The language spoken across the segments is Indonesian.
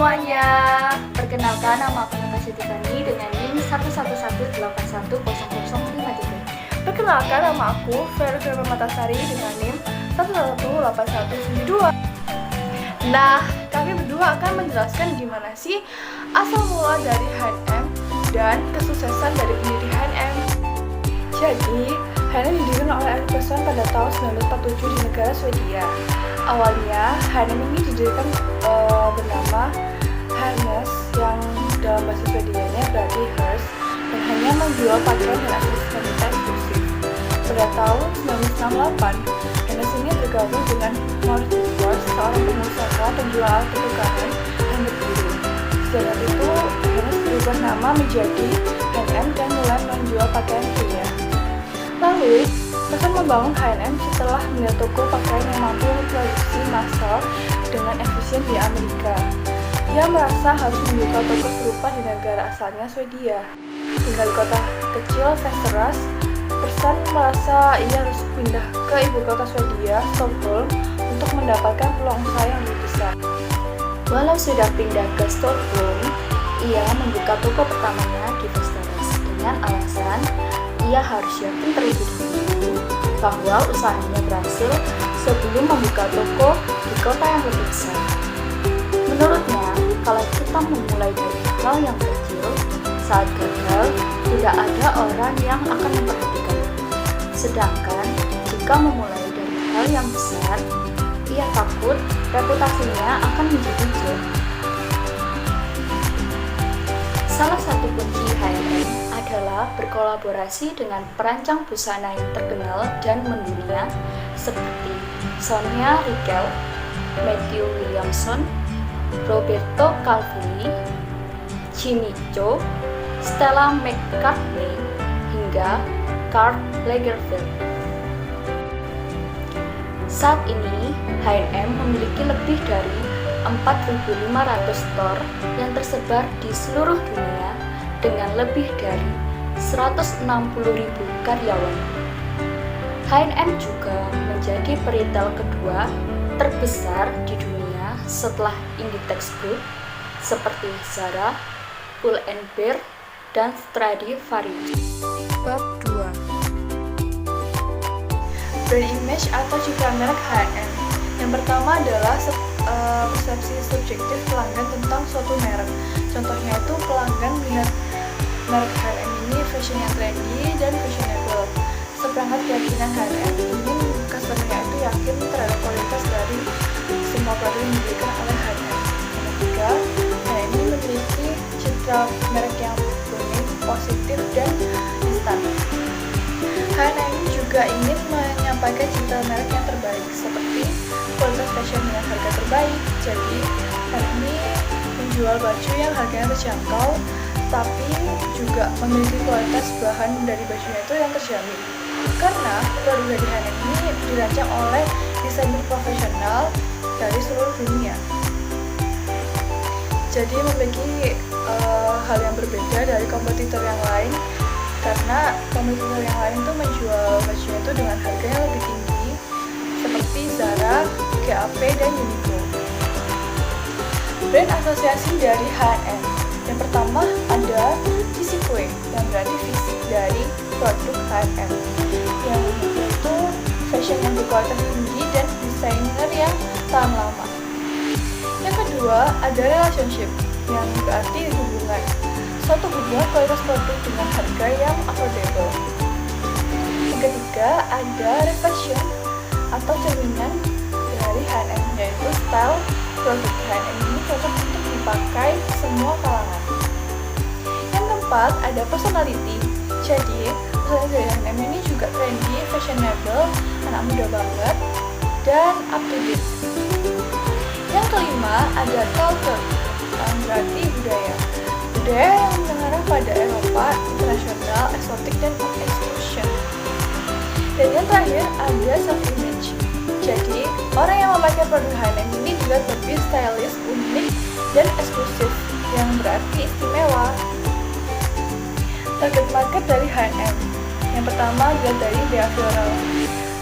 semuanya, perkenalkan nama aku Natasha Tiffany dengan NIM 111810053. Perkenalkan nama aku Vera Matasari dengan NIM 1181172. Nah, kami berdua akan menjelaskan gimana sih asal mula dari H&M dan kesuksesan dari pendiri H&M. Jadi, H&M didirikan oleh Erik Persson pada tahun 1947 di negara Swedia. Awalnya, H&M ini didirikan bernama Hermes, yang dalam bahasa Swedianya berarti Herz, dan hanya menjual pakaian dan aksesoris wanita eksklusif. Pada tahun 1968, Hermes ini bergabung dengan Maurice Woodworth, seorang pengusaha penjual alat pertukaran yang berburu. Sejak itu, Hermes berubah nama menjadi H&M dan mulai menjual pakaian pria. Lalu, Persson membangun H&M setelah melihat toko pakaian yang mampu memproduksi massal dengan efisien di Amerika. Ia merasa harus membuka toko serupa di negara asalnya Swedia. Tinggal di kota kecil Västerås, Persson merasa ia harus pindah ke ibu kota Swedia, Stockholm, untuk mendapatkan peluang usaha yang lebih besar. Walau sudah pindah ke Stockholm, ia membuka toko pertamanya di Västerås dengan alasan ia harus yakin terlebih dahulu bahwa usahanya berhasil sebelum membuka toko di kota yang lebih besar. Menurutnya, kalau kita memulai dari hal yang kecil, saat gagal, tidak ada orang yang akan memperhatikan. Sedangkan, jika memulai dari hal yang besar, ia takut reputasinya akan menjadi jelek. Salah satu kunci H&M adalah berkolaborasi dengan perancang busana yang terkenal dan mendunia seperti Sonia Rykiel, Matthew Williamson, Roberto Calvini, Jimmy Choo, Stella McCartney, hingga Karl Lagerfeld. Saat ini, H&M memiliki lebih dari 4.500 store yang tersebar di seluruh dunia dengan lebih dari 160.000 karyawan. H&M juga menjadi peritel kedua terbesar di dunia setelah Inditex Group seperti Zara, Pull&Bear, dan Stradivarius. Bab 2. Brand image atau citra merek H&M. Yang pertama adalah persepsi subjektif pelanggan tentang suatu merek. Contohnya itu pelanggan melihat merek H&M ini fashion yang trendy dan fashionable. Seperangkat keyakinan H&M ingin customer-nya itu yakin terhadap kualitas dari semua produk yang diberikan oleh H&M. Yang ketiga, H&M ini memiliki citra merek yang unik, positif, dan instan. H&M juga ingin menyampaikan citra merek yang terbaik seperti kualitas fashion dengan harga terbaik. Jadi, H&M ini menjual baju yang harganya terjangkau, tapi juga memiliki kualitas bahan dari bajunya itu yang terjamin. Karena produk dari H&M ini dirancang oleh desainer profesional dari seluruh dunia. Jadi memiliki hal yang berbeda dari kompetitor yang lain, karena kompetitor yang lain tuh menjual bajunya itu dengan harga yang lebih tinggi seperti Zara, GAP, dan Uniqlo. Brand asosiasi dari H&M. Yang pertama ada Visikue, yang berarti fisik dari produk H&M, yang itu fashion yang berkualitas tinggi dan desainer yang tahan lama. Yang kedua ada relationship, yang berarti hubungan, suatu hubungan kualitas produk dengan harga yang affordable. Yang ketiga ada reflection atau cerminan dari H&M, yaitu style produk H&M ini cocok untuk dipakai semua kalangan. Yang keempat ada personality, jadi personality dari H&M ini juga trendy, fashionable, anak muda banget, dan up to date. Yang kelima ada culture, yang berarti budaya yang mengarah pada Eropa, internasional, eksotik, dan exclusion. Dan yang terakhir ada self-image, jadi orang yang memakai produk H&M ini juga lebih stylish, unik, dan eksklusif, yang berarti istimewa. Target market dari H&M. Yang pertama adalah dari behavioral.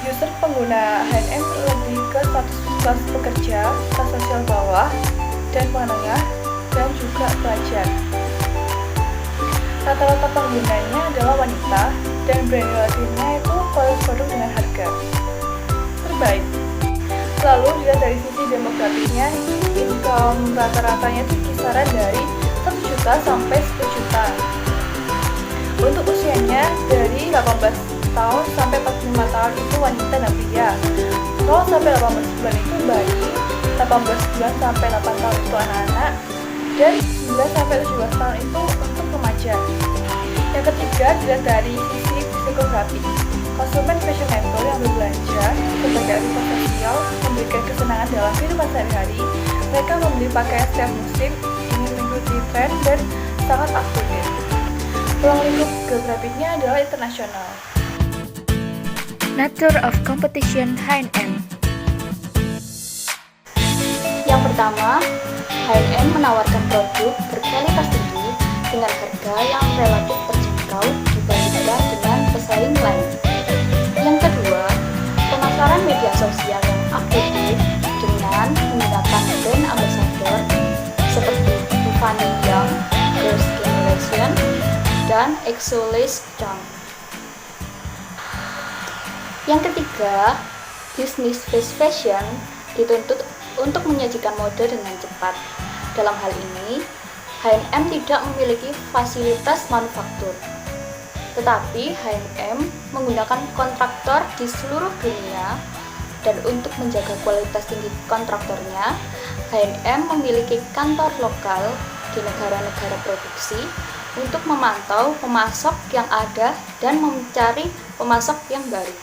User pengguna H&M lebih ke status kelas pekerja, kelas sosial bawah, dan menengah, dan juga pelajar. Rata-rata penggunanya adalah wanita dan brand relatifnya itu kualitas produk dengan harga terbaik. Lalu dilihat dari sisi demografinya, income rata-ratanya itu kisaran dari 1 juta sampai 10 juta. Untuk usianya dari 18 tahun sampai 45 tahun itu wanita dan pria. 0 sampai 18 bulan itu bayi, 18 bulan sampai 8 tahun itu anak-anak, dan 9 sampai 17 tahun itu untuk remaja. Yang ketiga dilihat dari sisi psikografi. Konsumen fashionable yang berbelanja sebagai aktivitas sosial memberikan kesenangan dalam kehidupan sehari-hari. Mereka membeli pakaian setiap musim, ingin mengikuti tren, dan sangat up to date. Ruang lingkup geografisnya adalah internasional. Nature of competition H&M. Yang pertama, H&M menawarkan produk berkualitas tinggi dengan harga yang relatif terjangkau dibandingkan dengan pesaing lain. Yang kedua, pemasaran media sosial yang aktif dengan menggunakan brand ambassador seperti Tiffany Young, Girls' Generation, dan Exoless Young. Yang ketiga, bisnis fast fashion dituntut untuk menyajikan mode dengan cepat. Dalam hal ini, H&M tidak memiliki fasilitas manufaktur, tetapi H&M menggunakan kontraktor di seluruh dunia, dan untuk menjaga kualitas tinggi kontraktornya, H&M memiliki kantor lokal di negara-negara produksi untuk memantau pemasok yang ada dan mencari pemasok yang baru.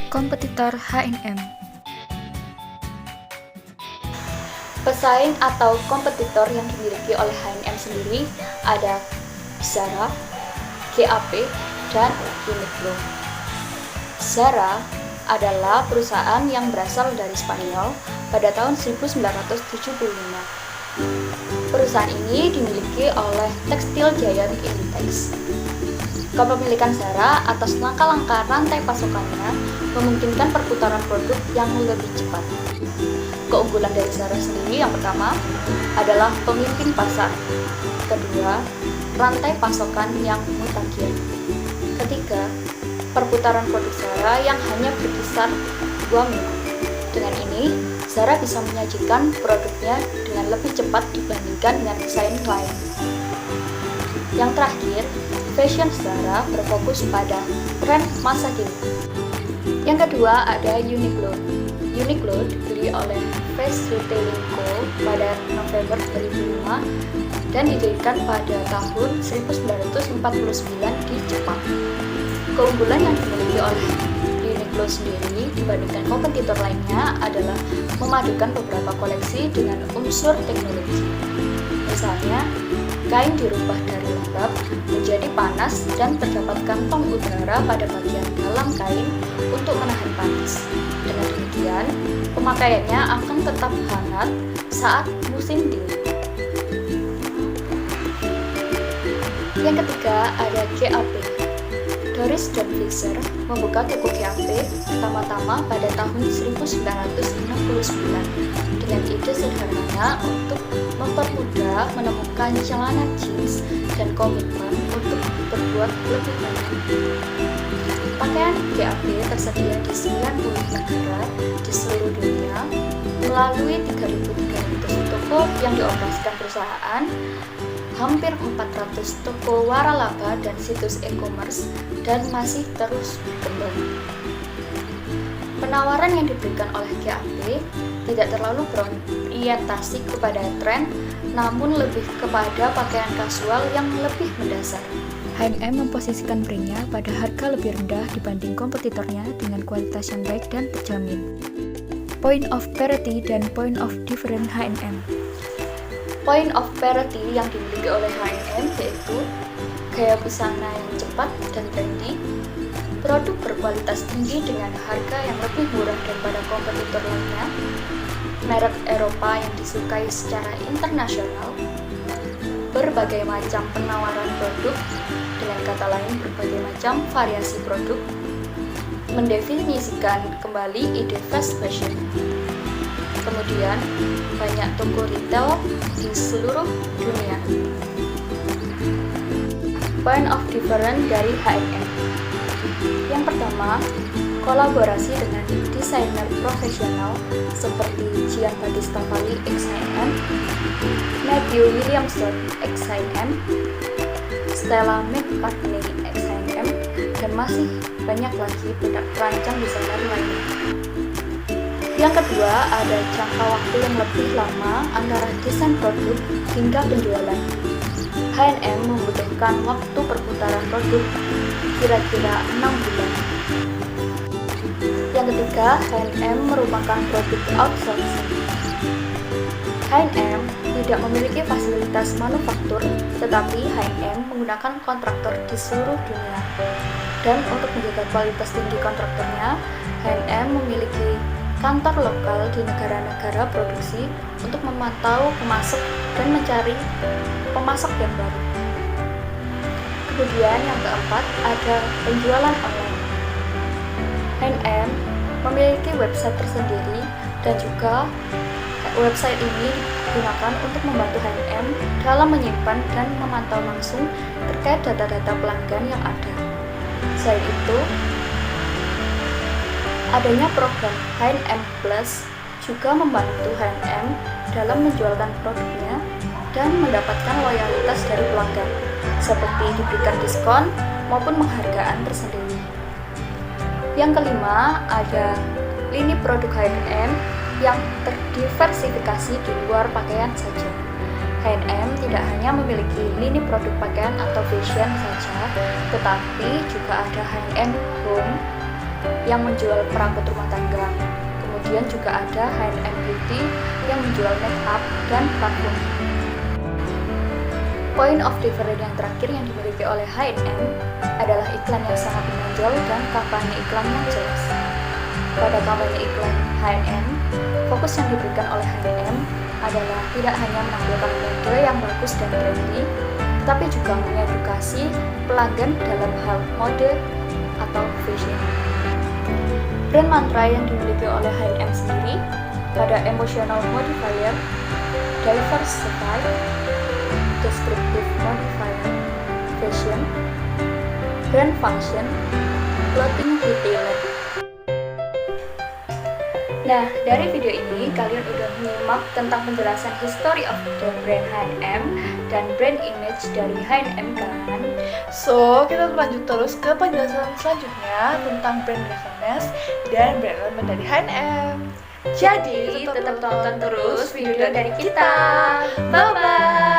Kompetitor H&M. Pesaing atau kompetitor yang dimiliki oleh H&M sendiri ada Zara, GAP, dan Uniqlo. Zara adalah perusahaan yang berasal dari Spanyol pada tahun 1975. Perusahaan ini dimiliki oleh tekstil giant Inditex. Kepemilikan Zara atas langkah-langkah rantai pasokannya memungkinkan perputaran produk yang lebih cepat. Keunggulan dari Zara sendiri yang pertama adalah pemimpin pasar. Kedua, rantai pasokan yang mutakhir. Ketiga, perputaran produk Zara yang hanya berkisar 2 minggu. Dengan ini, Zara bisa menyajikan produknya dengan lebih cepat dibandingkan dengan pesaing lain. Yang terakhir, fashion Zara berfokus pada tren masa kini. Yang kedua ada Uniqlo. Uniqlo dibeli oleh Fast Retailing Co. pada November 2005 dan didirikan pada tahun 1949 di Jepang. Keunggulan yang dimiliki oleh Uniqlo sendiri dibandingkan kompetitor lainnya adalah memadukan beberapa koleksi dengan unsur teknologi. Misalnya, kain dirubah dari lembab menjadi panas dan terdapat kantong udara pada bagian dalam kain untuk menahan panas. Dengan demikian, pemakaiannya akan tetap hangat saat musim dingin. Yang ketiga ada GAP. Doris dan Fisher membuka toko GAP pertama-tama pada tahun 1969 dengan ide sederhana untuk mempermudah menemukan celana jeans dan komitmen untuk berbuat lebih banyak. Pakaian GAP tersedia di 90 negara di seluruh dunia melalui 3.300 toko yang dioperasikan perusahaan, hampir 400 toko waralaba dan situs e-commerce, dan masih terus berkembang. Penawaran yang diberikan oleh GAP tidak terlalu berorientasi kepada tren, namun lebih kepada pakaian kasual yang lebih mendasar. H&M memposisikan brandnya pada harga lebih rendah dibanding kompetitornya dengan kualitas yang baik dan terjamin. Point of parity dan point of difference H&M. Point of parity yang dimiliki oleh H&M yaitu gaya busana yang cepat dan trendy, produk berkualitas tinggi dengan harga yang lebih murah daripada kompetitor lainnya, merek Eropa yang disukai secara internasional, berbagai macam penawaran produk, dengan kata lain berbagai macam variasi produk, mendefinisikan kembali ide fast fashion. Kemudian, banyak toko retail di seluruh dunia. Point of difference dari H&M. Yang pertama, kolaborasi dengan desainer profesional seperti Giambattista Valli x H&M, Matthew Williamson x H&M, Stella McCartney x H&M, dan masih banyak lagi produk perancang desainer lainnya. Yang kedua, ada jangka waktu yang lebih lama antara desain produk hingga penjualan. H&M membutuhkan waktu perputaran produk kira-kira 6 bulan. Yang ketiga, H&M merupakan produk outsourcing. H&M tidak memiliki fasilitas manufaktur, tetapi H&M menggunakan kontraktor di seluruh dunia. Dan untuk menjaga kualitas tinggi kontraktornya, H&M memiliki kantor lokal di negara-negara produksi untuk memantau pemasok dan mencari pemasok yang baru. Kemudian yang keempat, ada penjualan online. H&M memiliki website tersendiri dan juga website ini digunakan untuk membantu H&M dalam menyimpan dan memantau langsung terkait data-data pelanggan yang ada. Selain itu, adanya program H&M Plus juga membantu H&M dalam menjualkan produknya dan mendapatkan loyalitas dari pelanggan, seperti diberikan diskon maupun penghargaan tersendiri. Yang kelima, ada lini produk H&M yang terdiversifikasi di luar pakaian saja. H&M tidak hanya memiliki lini produk pakaian atau fashion saja, tetapi juga ada H&M Home yang menjual perabot rumah tangga. Kemudian juga ada H&M Beauty yang menjual make up dan parfum. Point of difference yang terakhir yang dimiliki oleh H&M adalah iklan yang sangat menonjol dan kampanye iklan yang jelas. Pada kampanye iklan H&M, fokus yang diberikan oleh H&M adalah tidak hanya menampilkan mode yang bagus dan trendy, tetapi juga mengedukasi pelanggan dalam hal mode atau fashion. Brand mantra yang dimiliki oleh H&M sendiri pada emotional modifier, diverse style, descriptive modifier, fashion, brand function, clothing retailer. Nah, dari video ini kalian udah menyimak tentang penjelasan history of the brand H&M dan brand image dari H&M kan? So, kita lanjut terus ke penjelasan selanjutnya tentang brand reference dan brand element dari H&M. Jadi, tetap tonton terus video dari kita. Bye-bye!